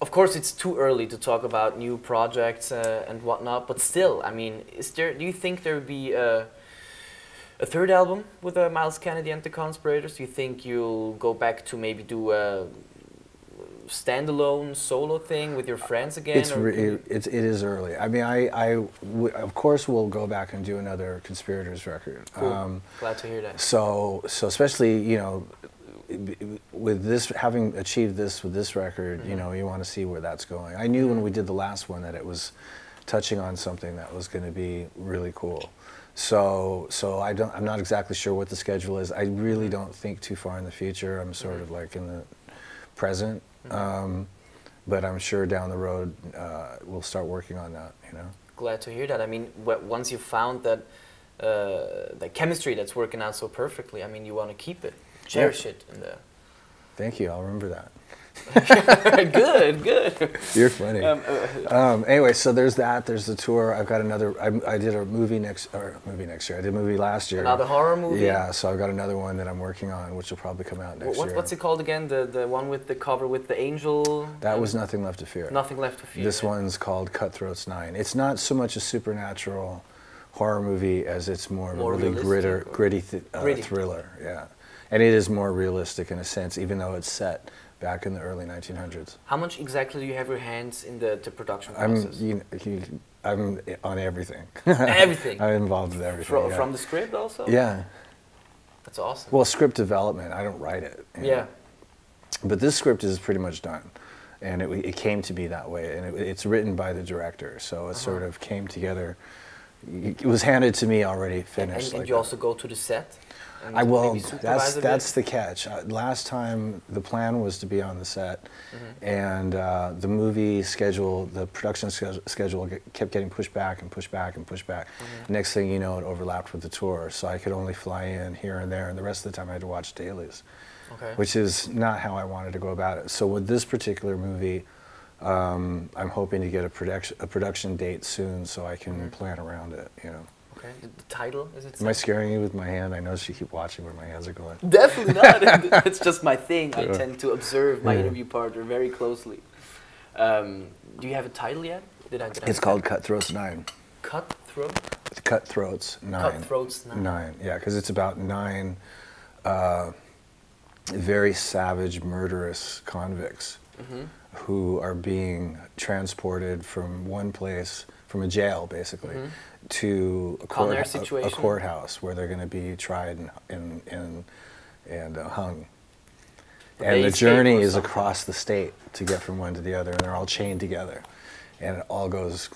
of course, it's too early to talk about new projects and whatnot. But still, I mean, do you think there would be a third album with Miles Kennedy and the Conspirators? Do you think you'll go back to maybe do a standalone solo thing with your friends again? It is early. I mean, of course will go back and do another Conspirators record. Cool. Glad to hear that. So especially, you know, with this, having achieved this with this record, you know, you want to see where that's going. I knew when we did the last one that it was touching on something that was going to be really cool. So I'm not exactly sure what the schedule is. I really don't think too far in the future. I'm sort of like in the present. But I'm sure down the road we'll start working on that, you know. Glad to hear that. I mean, once you found that that chemistry that's working out so perfectly, I mean, you want to keep it, cherish it. Thank you. I'll remember that. Good. You're funny. Anyway, so there's that. There's the tour. I've got another. I did a movie next year. I did a movie last year. Another horror movie. Yeah. So I've got another one that I'm working on, which will probably come out next year. What's it called again? The one with the cover with the angel. That was Nothing Left to Fear. Nothing Left to Fear. This one's called Cutthroats 9. It's not so much a supernatural horror movie as it's more of a really gritty thriller. Yeah. And it is more realistic in a sense, even though it's set back in the early 1900s. How much exactly do you have your hands in the production process? I'm on everything. Everything? I'm involved with everything. From the script also? Yeah. That's awesome. Well, script development, I don't write it. Yeah. But this script is pretty much done. And it came to be that way. And it's written by the director, so it sort of came together. It was handed to me already finished. And you also go to the set? I will. That's the catch. Last time the plan was to be on the set, and the movie schedule, the production schedule kept getting pushed back and pushed back and pushed back. Next thing you know, it overlapped with the tour, so I could only fly in here and there, and the rest of the time I had to watch dailies, which is not how I wanted to go about it. So with this particular movie, I'm hoping to get a production date soon, so I can plan around it. You know. Okay. The title, is it? Am I scaring you with my hand? I know she keep watching where my hands are going. Definitely not. It's just my thing. I tend to observe my interview partner very closely. Do you have a title yet? It's called Cutthroats 9. Cutthroat? Cutthroats 9. Cutthroats 9. 9, yeah, because it's about 9 very savage, murderous convicts who are being transported from one place, from a jail basically, to a courthouse where they're going to be tried and hung. And the journey is across the state to get from one to the other, and they're all chained together, and it all goes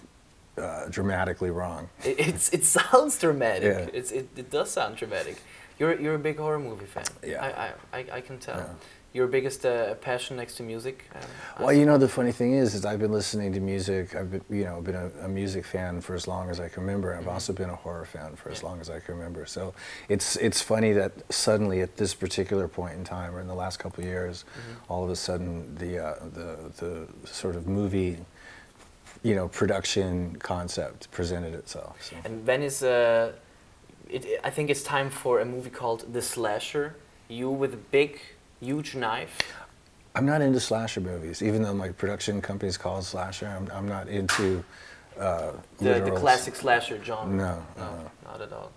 dramatically wrong. It sounds dramatic. Yeah. It does sound dramatic. You're a big horror movie fan. Yeah. I can tell. Yeah. Your biggest passion next to music? Well, you know, the funny thing is I've been listening to music. I've been a music fan for as long as I can remember. I've also been a horror fan for as long as I can remember. So it's funny that suddenly at this particular point in time, or in the last couple of years, all of a sudden the sort of movie, you know, production concept presented itself. So. And when is I think it's time for a movie called The Slasher. You with a big, huge knife. I'm not into slasher movies, even though my production company's called Slasher. I'm not into the classic slasher genre. No, not at all.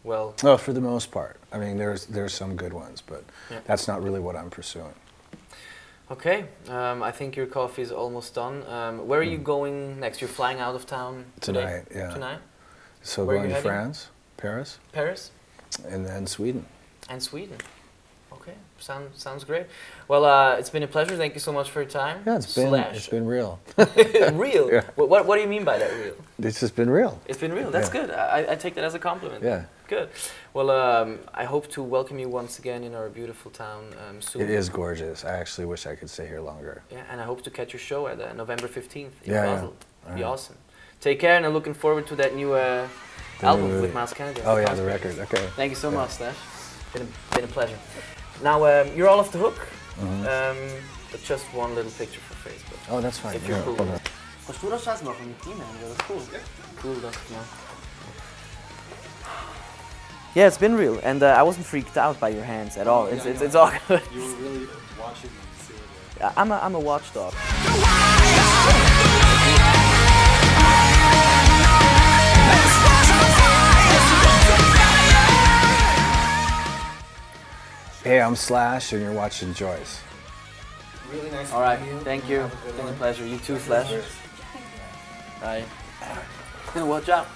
Well, for the most part. I mean, there's some good ones, but that's not really what I'm pursuing. Okay, I think your coffee is almost done. Where are you going next? You're flying out of town tonight. Today? Yeah. Tonight. So going to France, Paris. Paris. And then Sweden. And Sweden. Okay, sounds great. Well, it's been a pleasure. Thank you so much for your time. Yeah, it's been real. Real? Yeah. What do you mean by that, real? It's just been real. It's been real. That's good. I take that as a compliment. Yeah. Good. Well, I hope to welcome you once again in our beautiful town soon. It is gorgeous. I actually wish I could stay here longer. Yeah, and I hope to catch your show at November 15th in Basel. It'd be awesome. Take care, and I'm looking forward to that new album with Miles Kennedy. Oh yeah, the record. Okay. Thank you so much, Slash. Been a pleasure. Now you're all off the hook. But just one little picture for Facebook. Oh, that's fine. If you're cool. Kannst du das Scheiß machen mit ihm? Das ist cool. Cool, das Yeah, it's been real, and I wasn't freaked out by your hands at all. It's all good. You were really watching them. I'm a watchdog. Hey, I'm Slash, and you're watching Joyce. Really nice. All right, thank you. It's been a pleasure. You too, Slash. Bye. Watch out.